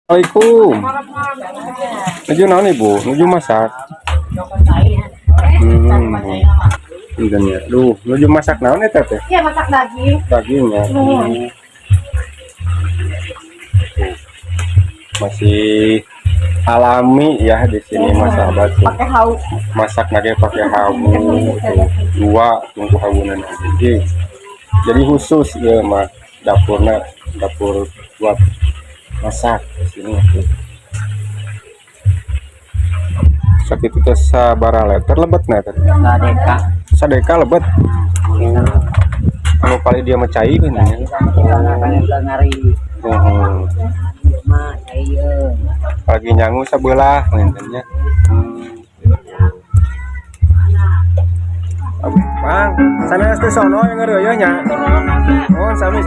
Assalamualaikum. Nuju naon Ibu? Nuju masak. Dan ya. Duh, nuju masak naon eta teh? Iya, masak daging. Daging ya. Masih alami ya di sini Mas sahabat. Pakai hawu. Masak lagi pakai hawu. Dua tungku hawunan jadi khusus ya mah dapurnya dapur buat masak di sini. Sakit itu sabara letter lebet nah tadi. Sadeka lebet. Kalau paling dia mencai kan ya. Pagi nyangu sebelah ngentenya. Bang, sana teh sono yang ngeureuy nya. Oh, sami.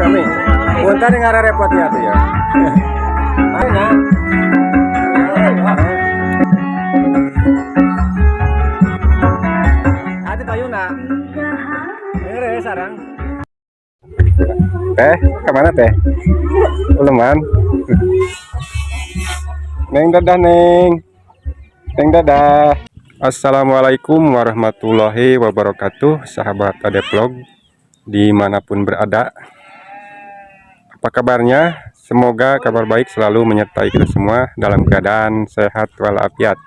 Punten repot ya tuh ya. Ayo nya. Ati payuna. Ngere sarang. Teh, kemana teh? Uleman. Neng dadah neng. Neng dadah. Assalamualaikum warahmatullahi wabarakatuh, sahabat Ade Vlog dimanapun berada. Apa kabarnya? Semoga kabar baik selalu menyertai kita semua dalam keadaan sehat walafiat.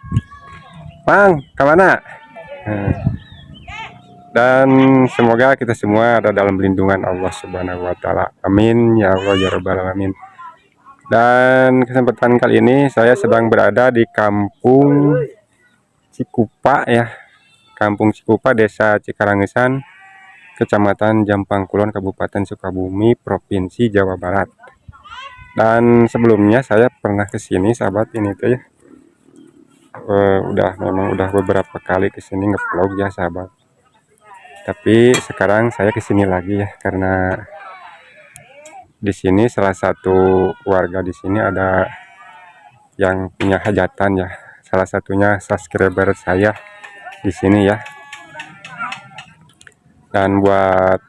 Bang, kemana? Dan semoga kita semua ada dalam lindungan Allah Subhanahu wa Ta'ala. Amin ya Allah ya Rabbal alamin. Dan kesempatan kali ini saya sedang berada di kampung Cikupa ya, Kampung Cikupa, Desa Cikarangesan, Kecamatan Jampang Kulon, Kabupaten Sukabumi, Provinsi Jawa Barat. Dan sebelumnya saya pernah ke sini sahabat ini tuh ya. Memang udah beberapa kali ke sini nge-vlog ya sahabat. Tapi sekarang saya ke sini lagi ya karena di sini salah satu warga di sini ada yang punya hajatan ya. Salah satunya subscriber saya di sini ya. Dan buat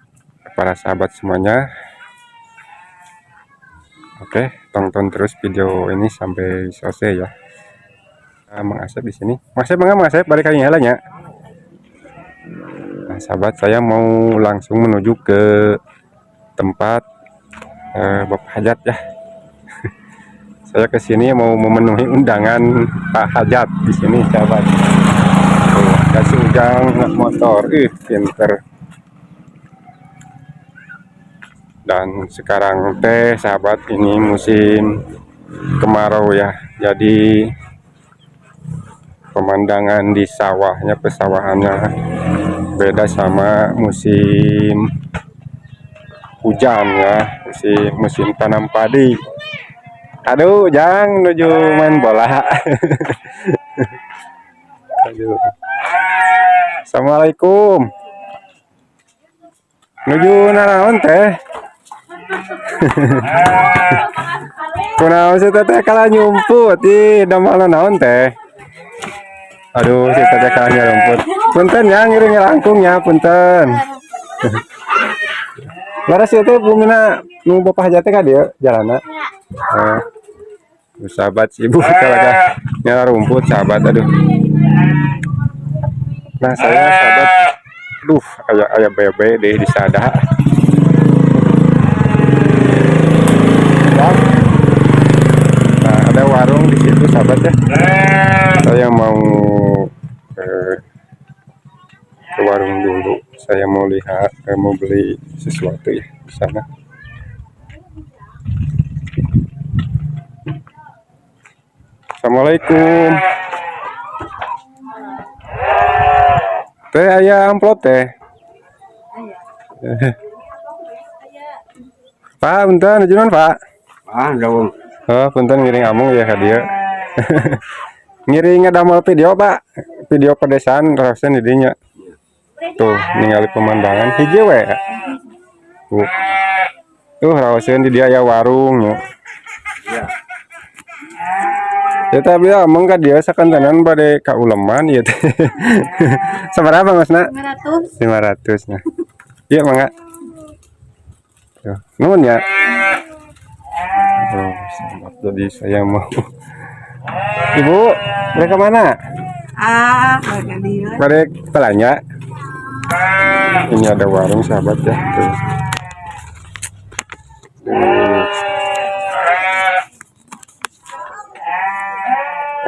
para sahabat semuanya, oke, tonton terus video ini sampai selesai ya. Mang Asep di sini. Mang Asep balik kali nyalanya. Nah, sahabat, saya mau langsung menuju ke tempat Bapak Hajat ya. Saya ke sini mau memenuhi undangan Pak Hajat di sini, sahabat. Kasih ujang motor, pinter. Dan sekarang teh, sahabat, ini musim kemarau ya. Jadi pemandangan di sawahnya, pesawahannya beda sama musim hujan ya, musim tanam padi. Aduh, jangan menuju main bola. Aduh. Assalamualaikum. Menuju nanaon teh? Kunaon sih teh kalah nyumput di damal naon teh? Aduh, si teh kalah nyumput. Punten ya ngiring langkungnya, punten. Laras itu bumina nu Bapak Hajat ka dieu jalanna. Sahabat sibuk kalau nyala rumput sahabat, aduh. Nah saya sahabat, ayah bebe deh di sada. Nah ada warung di situ sahabat ya. Saya mau ke warung dulu. Saya mau lihat, mau beli sesuatu ya di sana. Assalamualaikum. Teh aya amplop teh. Pak, punten junon Pak. Dong. Oh, punten ngiring amung ya hadiah. Ngiring ngadamel video Pak. Video pedesaan rasen di dinya. Tuh, ningali pemandangan hiji we. Tuh rasen di dia aya warung ya. Iya. Ya tapi ya emang kan dia sakantanan bade ka uleman ieu teh. Sabaraha Masna? 500. 500 nah. Iya mangga. Tuh, nuhun ya. Oh, sahabat. Jadi saya mau Ibu, mereka mana? Mereka dia. Balik pelanya. Ini ada warung sahabat ya. Tuh.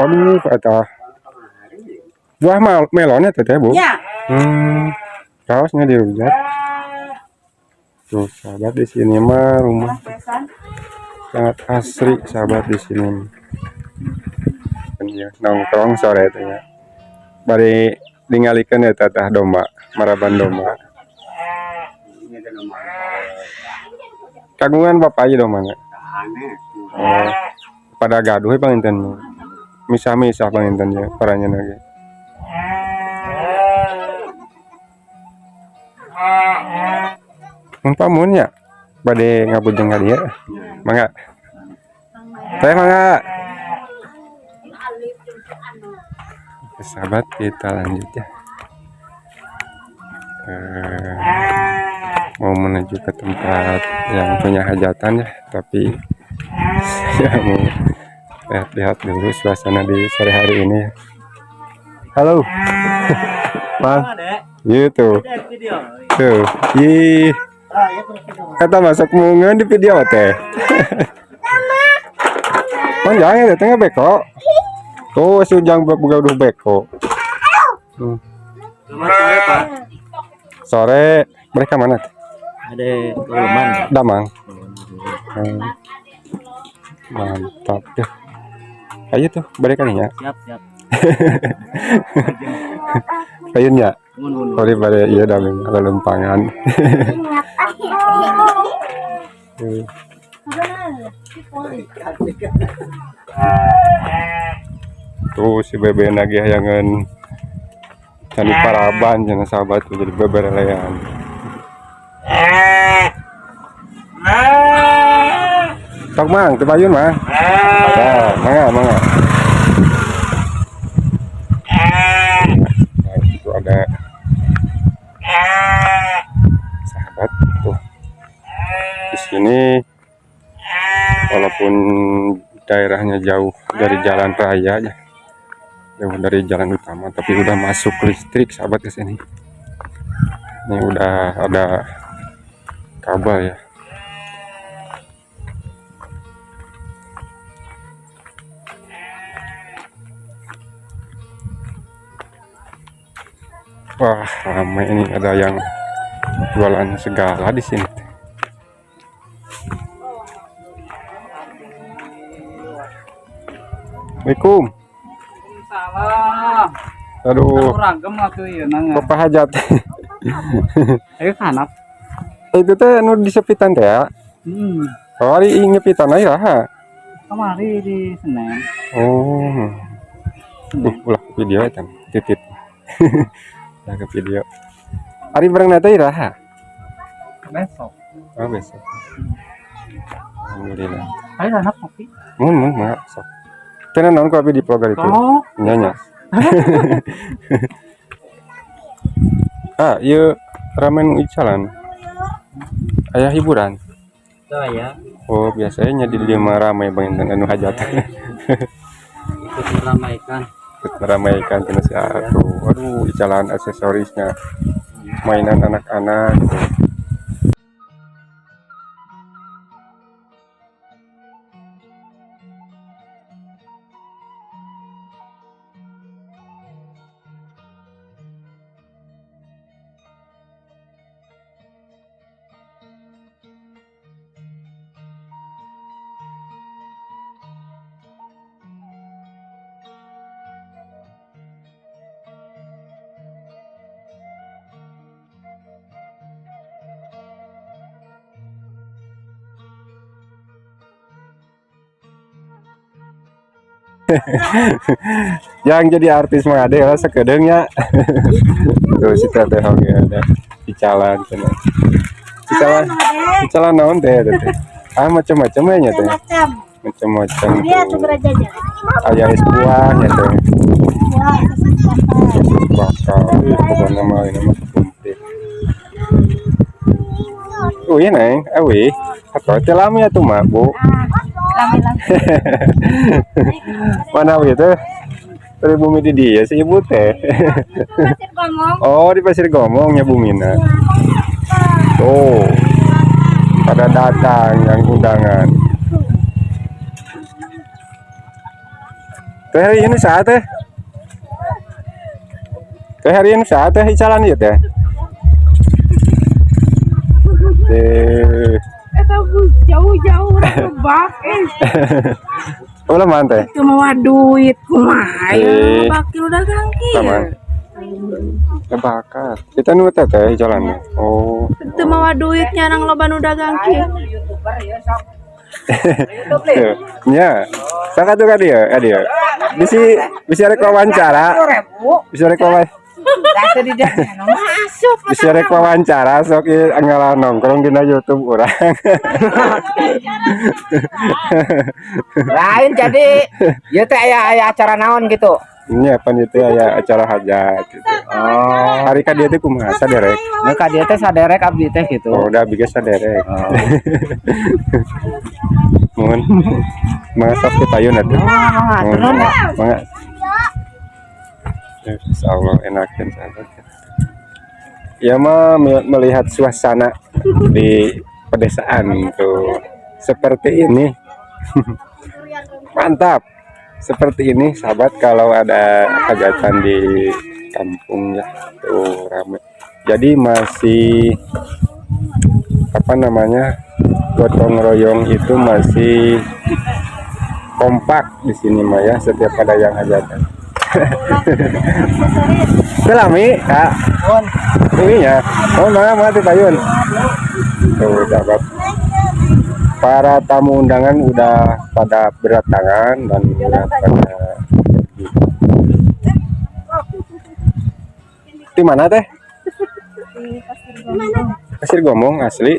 Aduh, kata buah melonnya teteh Bu. Ya. Kaosnya dirujak. Tuh sahabat, di sini mah rumah sangat asri sahabat di sini. Ya, nongkrong sore itu ya. Bari ningalikeun eta tah domba, maraban domba. Kagungan bapak ieu domana. Oh, pada gaduh panginten. Misah-misah panginten ya paranya lagi. Mun pamunnya bade ngabujeng ka dieu. Mangga. Teh mangga. Sahabat, kita lanjut ya. Mau menuju ke tempat yang punya hajatan ya, tapi saya mau lihat-lihat dulu suasana di sore hari ini ya. Halo. Bang. Gitu. Tuh. Ih. Kata masuk mungan di video teh. Panjang ya tengah beko. Tuh si Ujang buka udah beko. Sore Pak. Sore mereka mana? Ada Ulman. Damang. Mantap ya. Ayo tuh mereka nih ya. Siap. Kayunya. Sorry pada iya damang lempangan. Tuh si bebe nagih hayangan candi paraban jangan sahabat tuh jadi bebe lelean. Sok mang, tebayun mang. Nah, mangga. Nah, itu ada sahabat tuh. Di sini walaupun daerahnya jauh dari jalan raya ya. Jauh dari jalan utama tapi udah masuk listrik sahabat ke sini. Ini udah ada kabel ya. Wah, ramai ini, ada yang jualan segala di sini. Assalamualaikum. Salam. Aduh, Ragam atuh ieu nang. bapak hajat. Ayo kanap. Itu teh anu disepitan teh ya. Oh, hari ini nyepitan aja lah. Kamari di Senen. Oh. Ulah video eta titit. Ulah ke video. Ari bareng na teh iraha. Besok. Oh, besok. Alhamdulillah. Ayo kanap kopi. Mun mah sok. Kena naon ku abi di program itu. Oh. Nyanya. Ieu ramen icalan. Aya hiburan. Saya Oh, biasanya di dia mah ramai banget anu hajatan. ikut meramaikan. Meramaikan kena si atuh. Aduh, icalan aksesorisnya. Mainan anak-anak. Yang jadi artis mah ada lah sekedengnya. Tuh si teteh oke ada icalan cenah. Icalan naon teh teh. Macam-macam ya teh. Macam-macam. Dia tuh berjajan. Aya es buahnya teh. Wah, Bakal pokoknya mah ini mah komplit. Iya neng, awi. Atau telamnya tuh mah bu. Mana begitu? Pribumi di dia sih ibu teh. Pasir Gomong. Oh, di Pasir Gomong ya Bu Mina. Tuh. Pada datang yang undangan. Teh hari ini saat teh. Teh hari ini saat teh jalan ya teh. Teh. Jauh-jauh orang lebak. Ulah mantai. Itu mau duit kumaha Eh. ya bakil dagang kieu. Taman. Kebakat. Kita nu teh jalannya. Oh. Itu mau duitnya nang loba nu dagang kieu. Nya. Saka tuh dia. Bisa rek wawancara. Bisa rek wawancara. Masuk. Bisa rek wawancara sok ieu anggalan nongkrong dina YouTube urang. Lain jadi ya teh aya acara naon gitu. Nya panitia aya acara hajat gitu. Oh, Hari ka dieu teh kumaha saderek? nah ka dieu teh saderek abdi teh gitu. Oh, udah bigas saderek. Oh. Mohon mengasap ke payun atuh. Turun ya. Mangga. Insyaallah enakeun sahabat. Ya mah melihat suasana di pedesaan tuh seperti ini. Mantap. Seperti ini sahabat kalau ada hajatan di kampung ya tuh ramai. Jadi masih apa namanya? Gotong royong itu masih kompak di sini mah ya setiap ada yang hajatan. Selami kak ininya oh mana mati payun tuh sahabat para tamu undangan udah pada berdatangan dan udah pada pergi. Di mana teh? Pasir Gomong asli.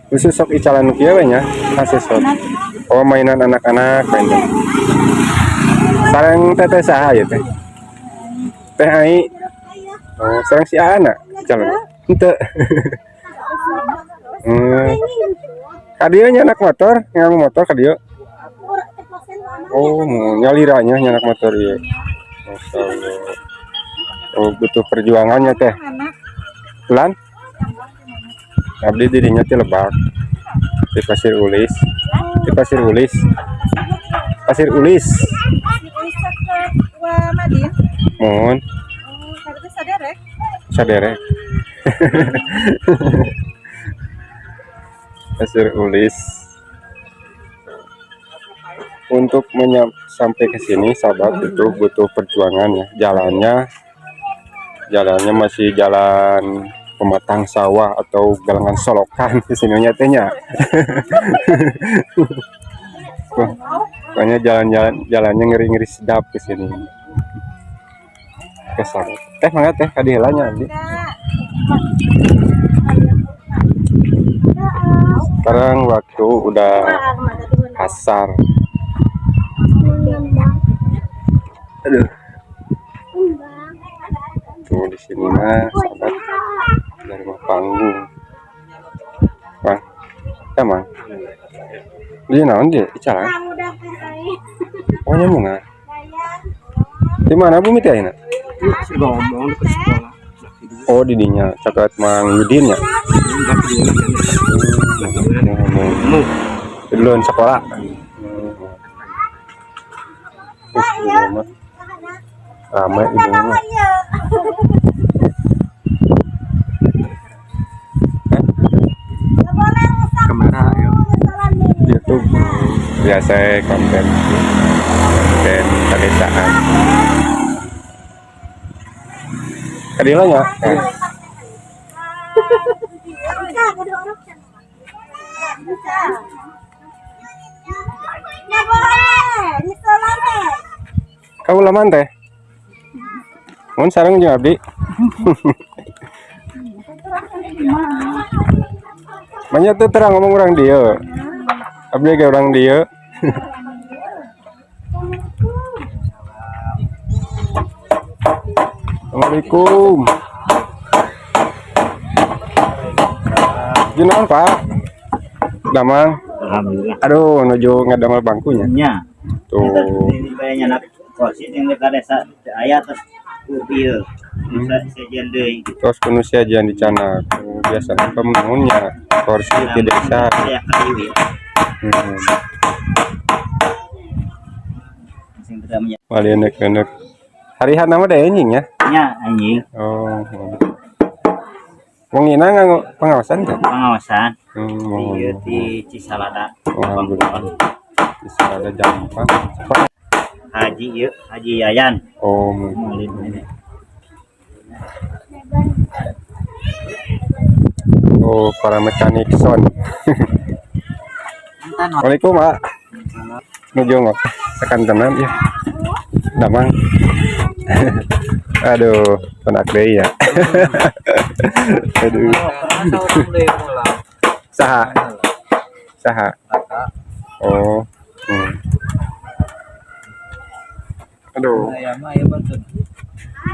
Khusus sok icalan kieu we nya asesor. Oh mainan anak-anak mainan. Sareng teteh saha ya teh? Teh ai. Oh, sareng si anak calon. Henteu. Kadieu nya anak motor, nganggo motor kadieu. Oh, nyaliranya nya anak motor ieu. Masyaallah. Oh, butuh perjuangannya teh. Pelan. Abdi dirinya teh Lebak. Di Pasir Ulis. Di Pasir Ulis. Pasir Ulis. Mohon. Saderek. Pasir Ulis. Untuk sampai ke sini sahabat itu butuh perjuangan ya. Jalannya masih jalan pematang sawah atau galangan solokan di sininya tehnya. Pokoknya jalannya ngeri-ngeri sedap ke sini. Kesal. Teh mangga teh kadihelanya abdi. Sekarang waktu udah asar. Aduh. Tuh di sini mah sahabat dari rumah panggung. Wah, emang. Dia naon dia? Icalan. Oh nyamuna. Di mana Bu Miti ayeuna? Ngomong dekat sekolah. Oh di dinya caket Mang Yudin ya. Duluan sekolah. Ramai ibu mah. Kamera ya. YouTube biasa konten pedesaan. Kadilanya. Kau laman teh? Mun sareng jeung abdi. Banyak tuh terang ngomong orang dia. Abdi ge orang dia. Assalamualaikum. Gimana Pak? Damang. Alhamdulillah. Aduh, nuju ngadamel bangkunya. Nya. Tuh. Ini kayaknya nak kursi yang dekat desa aya terus upieu. Bisa sejen deui. Terus kuno sajian di cana. Biasanya pemenunnya kursi di desa. Ya kayu ya. Hmm. Sing tidak punya. Wali anak-anak. Harihan nama deh anjing ya. Nya anjing Oh. Wong ina nganggo pengawasan kan? pengawasan. Hmm. Ieu di Cisalada. Alhamdulillah. Bisa ada jampang. Haji ieu, Haji Yayan. Oh. Mulin ini. Oh, para mekanik son. Waalaikumsalam, Pak. Nuju ngok. Tekan tenan ya. Damang. Aduh, penak deui ya. Aduh. Saha? Saha? Oh. Hmm. Aduh.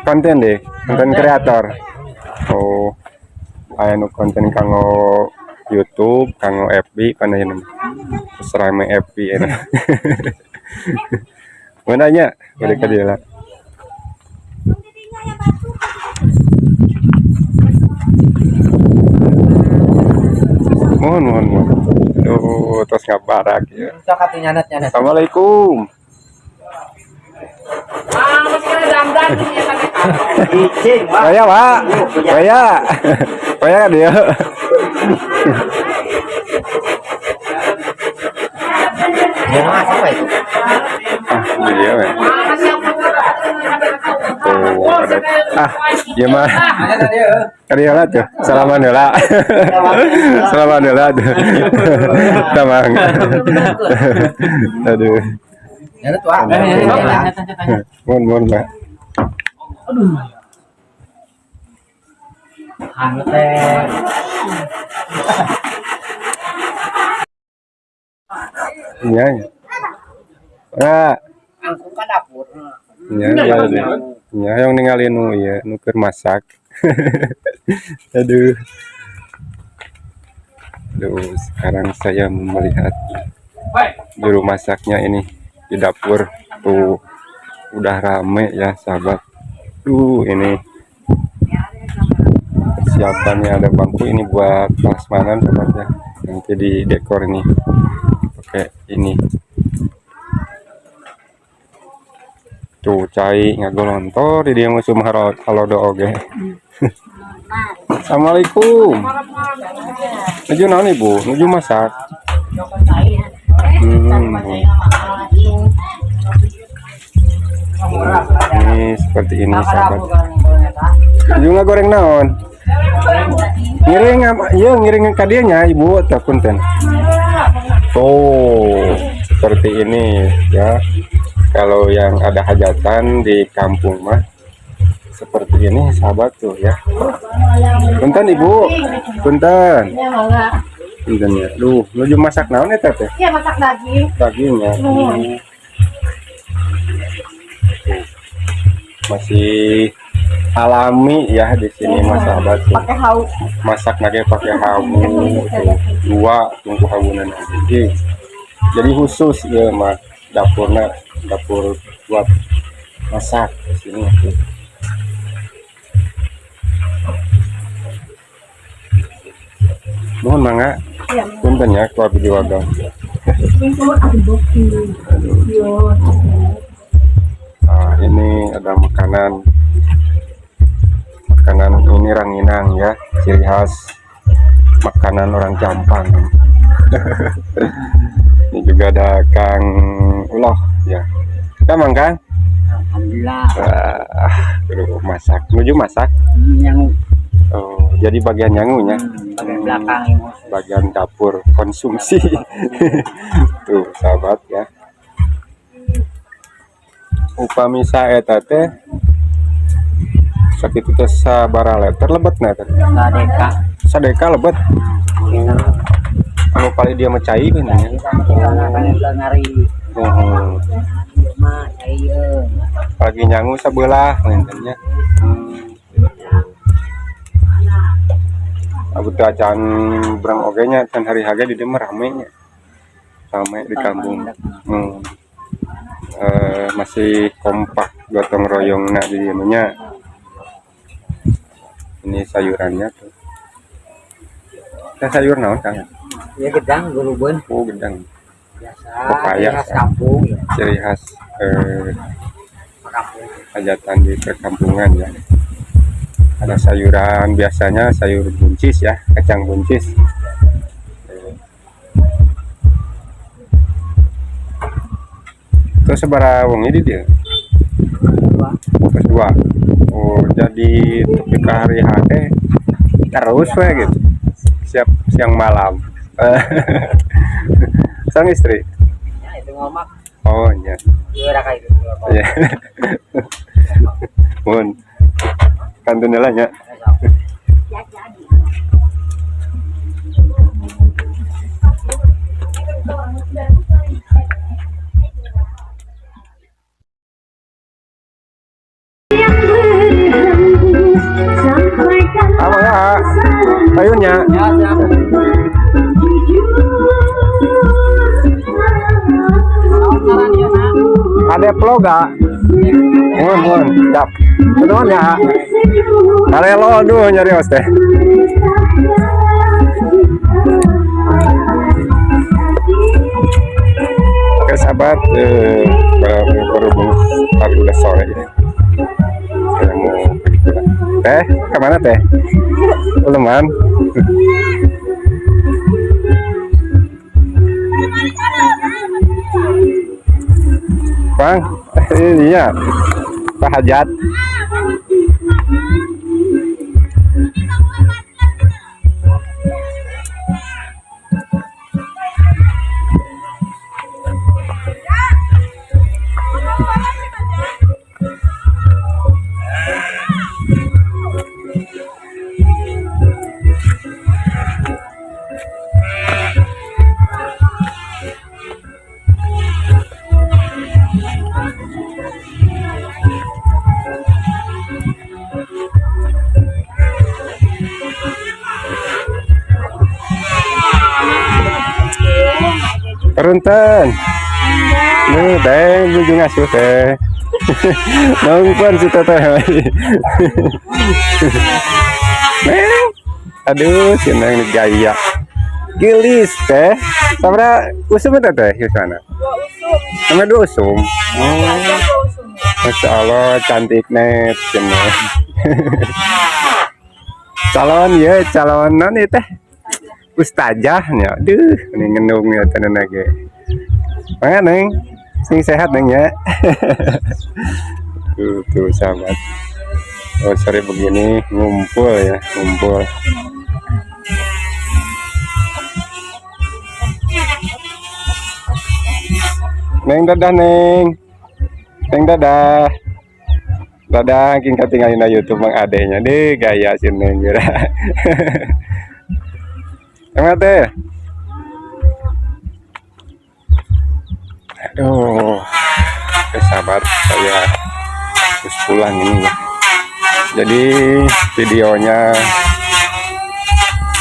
Konten deh, konten kreator. Oh. Aya nu konten kanggo YouTube, kanggo FB, kana ieu. Terserah me FB enak. Mana nya? Udah ka dieu lah. Mohon. Aduh, terus ngabarak ya. Sok atuh nyanet-nyanet. Assalamualaikum. Icing, Wak. Saya, Pak. Saya kan dia. Ya masak apa itu? Dia, ya. Tuh, ada. Dia mah. Kadieu lah tuh. Salaman heula. Salaman heula tuh. Tamang. Aduh. Nyanet Wak. Mohon, Pak. Hangat teh. Iya. Ora. Langsung ke dapur. Iya, yang ninggalin nu ieu, nu keur masak. Aduh. Aduh, sekarang saya melihat juru masaknya ini di dapur. Tuh, udah rame ya, sahabat. Ini persiapannya, ada bangku ini buat prasmanan tempatnya. Nanti di dekor ini pakai ini. Tuh cai ngagolontor di dia musuh halodo oge. Assalamualaikum. Nuju naon Ibu? Nuju masak. Ini seperti ini sahabat. Nuju ngagoreng naon? Ngiring apa? Iya ngiring ka dieu nya Ibu teh punten. Tuh seperti ini ya. Kalau yang ada hajatan di kampung mah seperti ini sahabat tuh ya. Punten Ibu, punten. Punten ya. Duh, nuju masak naon eta teh? Iya masak daging. Dagingnya. Masih alami ya di sini mas sahabat. Pakai haus. Masak nage pakai hawu tuh. Dua tungku hawunan aja. Jadi khusus ya mah dapurnya dapur buat masak di sini. Mohon mangga. Punten ya kalau video agak. Nah, ini ada makanan ini ranginang ya, ciri khas makanan orang Jampang. Ini juga ada Kang Uloh ya. Kita Kang? Alhamdulillah. Masak. Menuju masak. Yang Oh, jadi bagian nyangunya. bagian belakang ini. Bagian dapur konsumsi. Tuh, sahabat ya. Upamisa eta teh sakitu teh sabaraha liter lebetna teh. Sadeka. Sadeka lebet. Anu paling dia mecai kan ya. Ngari. Mah ayeuna. Lagi nyangu sabelah ngentenya. Abu teu acan berang oge nya can hari haga di dieu mah rame nya. Rame di kampung. Masih kompak gotong royongna di dieu nya. Ini sayurannya tuh. Sayur naon Kang? Ya gedang gulubun Oh, gedang. biasa. Pepaya. Khas kampung ya. Ciri khas Kampung. hajatan di perkampungan ya. Ada sayuran biasanya sayur buncis ya, kacang buncis. Terus seberapa wong ini dia? Terus dua. Oh, jadi tapi ke hari hade terus we gitu. Siap siang malam. Sang istri. Ya itu ngomak. Oh iya. Juara kayak gitu. Iya. Mun. Kantun lah nya. Apa ya? Sayurnya. Ya, siap. Ada ploga. Mun, siap. Betul ya. Karelo aduh nyari os teh. Oke sahabat, berhubung hari udah sore ya. Saya mau pergi pulang. Teh, kemana teh? Teman. Bang, iya, Pak Hajat. Perunten. Nih, teh, bujung ngasuh teh. Nongkon si teteh. Neng. Aduh, si neng gaya. Gilis teh. Sabra usum teh teh di sana. Nama dua usum. Masya Allah, cantik net. Calon ya, calonan itu teh. Ustazahnya, aduh, ini ngendung ya tenan lagi. Mana neng, sing sehat neng ya. Tuh sahabat. Oh sore begini ngumpul ya, ngumpul. Neng dadah neng, neng dadah. Dadah, king ketinggalin di YouTube mang adenya deh gaya sih neng kira. Emang teh. Aduh. Sahabat, saya harus pulang ini ya. Jadi videonya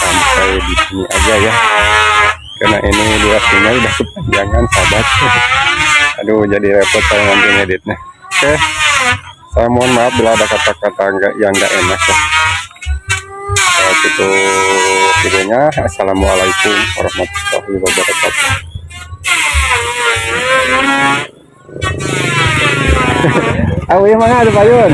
sampai di sini aja ya. Karena ini durasinya udah kepanjangan sahabat. Aduh, jadi repot saya nanti ngeditnya. Oke. Saya mohon maaf bila ada kata-kata yang enggak enak ya. Itu videonya. Assalamualaikum warahmatullahi wabarakatuh. Awi mana ada payun?